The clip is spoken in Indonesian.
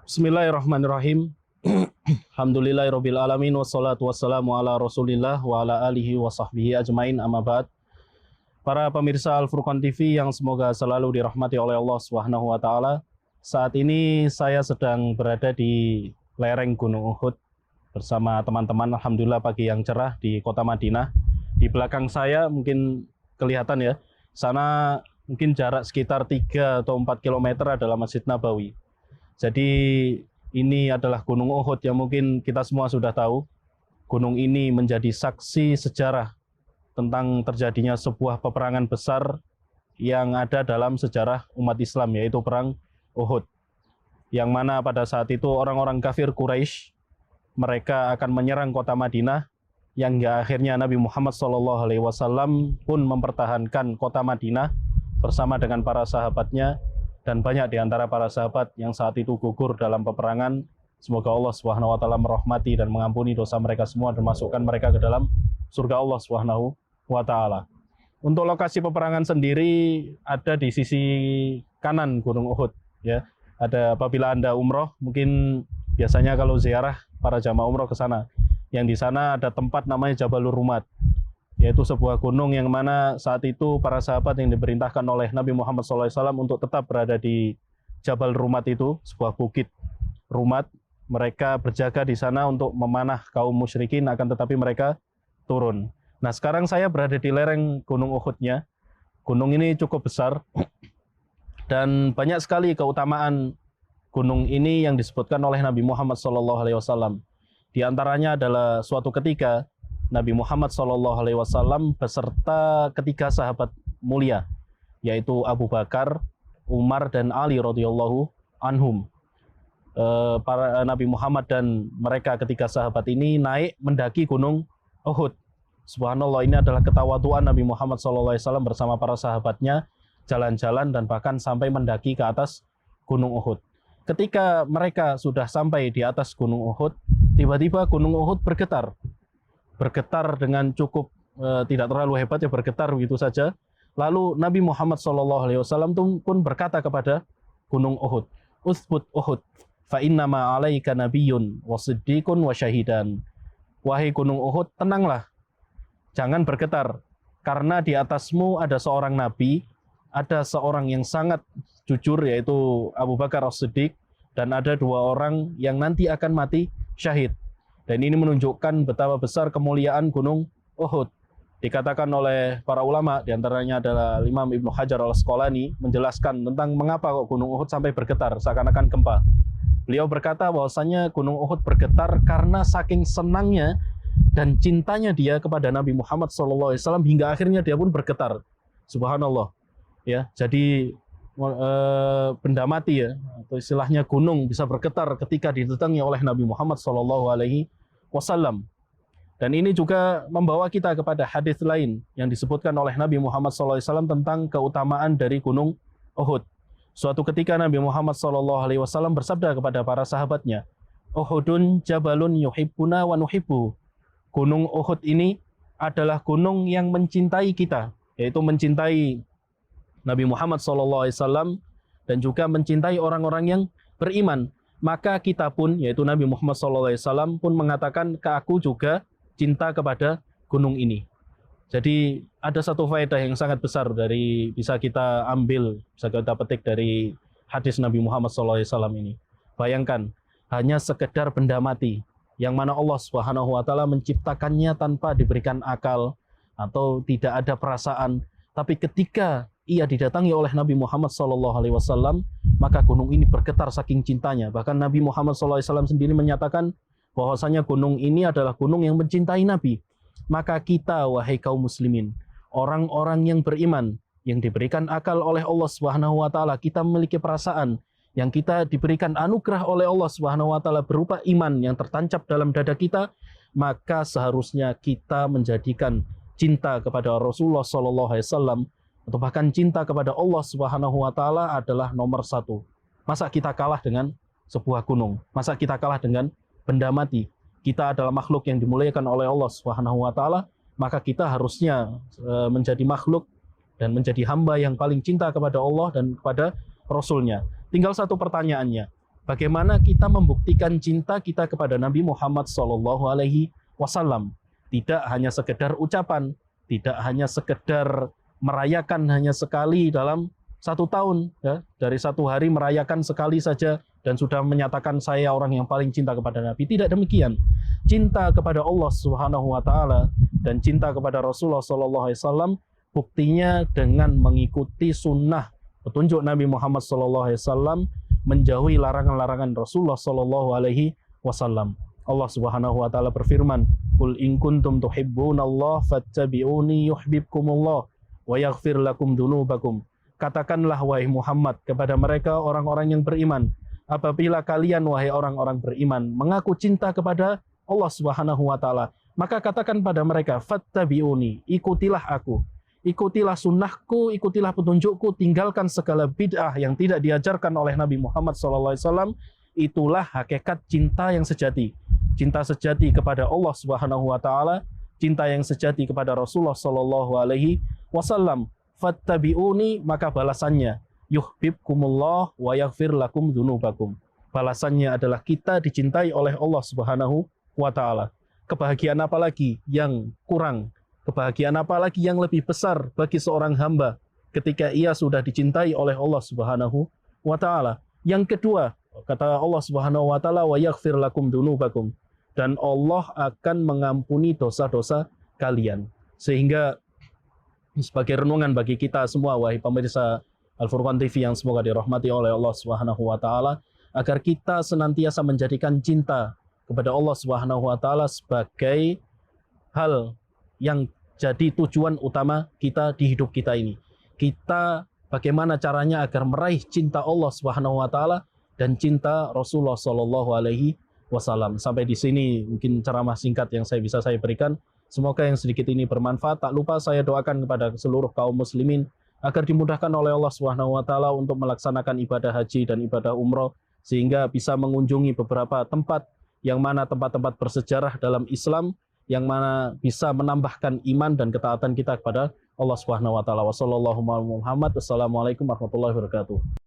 Bismillahirrahmanirrahim. Alhamdulillahirabbil alamin wassalatu wassalamu ala Rasulillah wa ala alihi wa sahbihi ajmain, amma ba'd. Para pemirsa Al Furqan TV yang semoga selalu dirahmati oleh Allah Subhanahu wa taala. Saat ini saya sedang berada di lereng Gunung Uhud bersama teman-teman. Alhamdulillah pagi yang cerah di Kota Madinah. Di belakang saya mungkin kelihatan ya. Sana mungkin jarak sekitar 3 atau 4 km adalah Masjid Nabawi. Jadi ini adalah Gunung Uhud yang mungkin kita semua sudah tahu. Gunung ini menjadi saksi sejarah tentang terjadinya sebuah peperangan besar yang ada dalam sejarah umat Islam, yaitu Perang Uhud. Yang mana pada saat itu orang-orang kafir Quraisy, mereka akan menyerang kota Madinah, yang akhirnya Nabi Muhammad SAW pun mempertahankan kota Madinah bersama dengan para sahabatnya. Dan banyak di antara para sahabat yang saat itu gugur dalam peperangan. Semoga Allah Subhanahu wa taala merahmati dan mengampuni dosa mereka semua dan masukkan mereka ke dalam surga Allah Subhanahu wa taala. Untuk lokasi peperangan sendiri ada di sisi kanan Gunung Uhud ya. Ada, apabila Anda umroh, mungkin biasanya kalau ziarah para jamaah umroh ke sana. Yang di sana ada tempat namanya Jabalur Rumat, yaitu sebuah gunung yang mana saat itu para sahabat yang diperintahkan oleh Nabi Muhammad SAW untuk tetap berada di Jabal Rumat itu, sebuah bukit Rumat. Mereka berjaga di sana untuk memanah kaum musyrikin, akan tetapi mereka turun. Nah, sekarang saya berada di lereng Gunung Uhudnya. Gunung ini cukup besar dan banyak sekali keutamaan gunung ini yang disebutkan oleh Nabi Muhammad SAW. Di antaranya adalah suatu ketika Nabi Muhammad SAW beserta ketiga sahabat mulia, yaitu Abu Bakar, Umar, dan Ali radhiyallahu anhum. Para Nabi Muhammad dan mereka ketiga sahabat ini naik mendaki Gunung Uhud. Subhanallah, ini adalah ketawaduan Nabi Muhammad SAW bersama para sahabatnya, jalan-jalan dan bahkan sampai mendaki ke atas Gunung Uhud. Ketika mereka sudah sampai di atas Gunung Uhud, tiba-tiba Gunung Uhud bergetar dengan cukup tidak terlalu hebat ya, bergetar begitu saja. Lalu Nabi Muhammad SAW pun berkata kepada Gunung Uhud, "Utsbut Uhud, fa innama 'alaika nabiyyun wa siddiqun wa syahidan." Wahai Gunung Uhud, tenanglah, jangan bergetar, karena di atasmu ada seorang nabi, ada seorang yang sangat jujur, yaitu Abu Bakar As-Siddiq, dan ada 2 orang yang nanti akan mati syahid. Dan ini menunjukkan betapa besar kemuliaan Gunung Uhud. Dikatakan oleh para ulama, diantaranya adalah Imam Ibnu Hajar Al-Asqalani, menjelaskan tentang mengapa kok Gunung Uhud sampai bergetar, seakan-akan gempa. Beliau berkata bahwasanya Gunung Uhud bergetar karena saking senangnya dan cintanya dia kepada Nabi Muhammad SAW, hingga akhirnya dia pun bergetar. Subhanallah. Ya, jadi benda mati ya, atau istilahnya gunung bisa bergetar ketika didatangi oleh Nabi Muhammad SAW. Dan ini juga membawa kita kepada hadis lain yang disebutkan oleh Nabi Muhammad SAW tentang keutamaan dari Gunung Uhud. Suatu ketika Nabi Muhammad SAW bersabda kepada para sahabatnya, "Uhudun jabalun yuhibbuna wa nuhibbu." Gunung Uhud ini adalah gunung yang mencintai kita, yaitu mencintai Nabi Muhammad SAW dan juga mencintai orang-orang yang beriman. Maka kita pun, yaitu Nabi Muhammad SAW pun mengatakan, ke aku juga cinta kepada gunung ini. Jadi ada satu faedah yang sangat besar dari bisa kita ambil, bisa kita petik dari hadis Nabi Muhammad SAW ini. Bayangkan, hanya sekedar benda mati yang mana Allah Subhanahu wa taala menciptakannya tanpa diberikan akal atau tidak ada perasaan, tapi ketika ia didatangi oleh Nabi Muhammad SAW, maka gunung ini bergetar saking cintanya. Bahkan Nabi Muhammad SAW sendiri menyatakan bahwasanya gunung ini adalah gunung yang mencintai Nabi. Maka kita, wahai kaum muslimin, orang-orang yang beriman, yang diberikan akal oleh Allah Subhanahu wa taala, kita memiliki perasaan, yang kita diberikan anugerah oleh Allah Subhanahu wa taala berupa iman yang tertancap dalam dada kita, maka seharusnya kita menjadikan cinta kepada Rasulullah SAW atau bahkan cinta kepada Allah Subhanahu wa taala adalah nomor 1. Masa kita kalah dengan sebuah gunung? Masa kita kalah dengan benda mati? Kita adalah makhluk yang dimuliakan oleh Allah Subhanahu wa taala, maka kita harusnya menjadi makhluk dan menjadi hamba yang paling cinta kepada Allah dan kepada Rasul-Nya. Tinggal satu pertanyaannya, bagaimana kita membuktikan cinta kita kepada Nabi Muhammad SAW. Tidak hanya sekedar ucapan, tidak hanya sekedar merayakan hanya sekali dalam 1 tahun, ya, dari 1 hari merayakan sekali saja dan sudah menyatakan saya orang yang paling cinta kepada Nabi. Tidak demikian. Cinta kepada Allah Subhanahu wa taala dan cinta kepada Rasulullah SAW buktinya dengan mengikuti sunnah petunjuk Nabi Muhammad SAW, menjauhi larangan-larangan Rasulullah SAW. Allah Subhanahu wa taala berfirman, "Qul in kuntum tuhibbunallah fattabi'uni yuhibbukumullah wa yaghfir lakum dzunubakum." Katakanlah wahai Muhammad kepada mereka orang-orang yang beriman, apabila kalian wahai orang-orang beriman mengaku cinta kepada Allah Subhanahu wa taala, maka katakan pada mereka, fattabi'uni, ikutilah aku, ikutilah sunnahku, ikutilah petunjukku, tinggalkan segala bid'ah yang tidak diajarkan oleh Nabi Muhammad SAW. Itulah hakikat cinta yang sejati. Cinta sejati kepada Allah Subhanahu wa taala, cinta yang sejati kepada Rasulullah SAW. Fattabi'uni, maka balasannya yuhibbukumullah wa yaghfir lakum dzunubakum. Balasannya adalah kita dicintai oleh Allah Subhanahu wa taala. Kebahagiaan apa lagi yang kurang? Kebahagiaan apa lagi yang lebih besar bagi seorang hamba ketika ia sudah dicintai oleh Allah Subhanahu wa taala? Yang kedua, kata Allah Subhanahu wa taala, wa yaghfir lakum dzunubakum, dan Allah akan mengampuni dosa-dosa kalian. Sehingga sebagai renungan bagi kita semua, wahai pemirsa Al-Furqan TV yang semoga dirahmati oleh Allah Subhanahu wa taala, agar kita senantiasa menjadikan cinta kepada Allah Subhanahu wa taala sebagai hal yang jadi tujuan utama kita di hidup kita ini. Kita bagaimana caranya agar meraih cinta Allah Subhanahu wa taala dan cinta Rasulullah SAW. Sampai di sini mungkin ceramah singkat yang bisa saya berikan. Semoga yang sedikit ini bermanfaat. Tak lupa saya doakan kepada seluruh kaum muslimin agar dimudahkan oleh Allah Subhanahu wa taala untuk melaksanakan ibadah haji dan ibadah umroh, sehingga bisa mengunjungi beberapa tempat yang mana tempat-tempat bersejarah dalam Islam, yang mana bisa menambahkan iman dan ketaatan kita kepada Allah Subhanahu wa taala. Wassalamualaikum warahmatullahi wabarakatuh.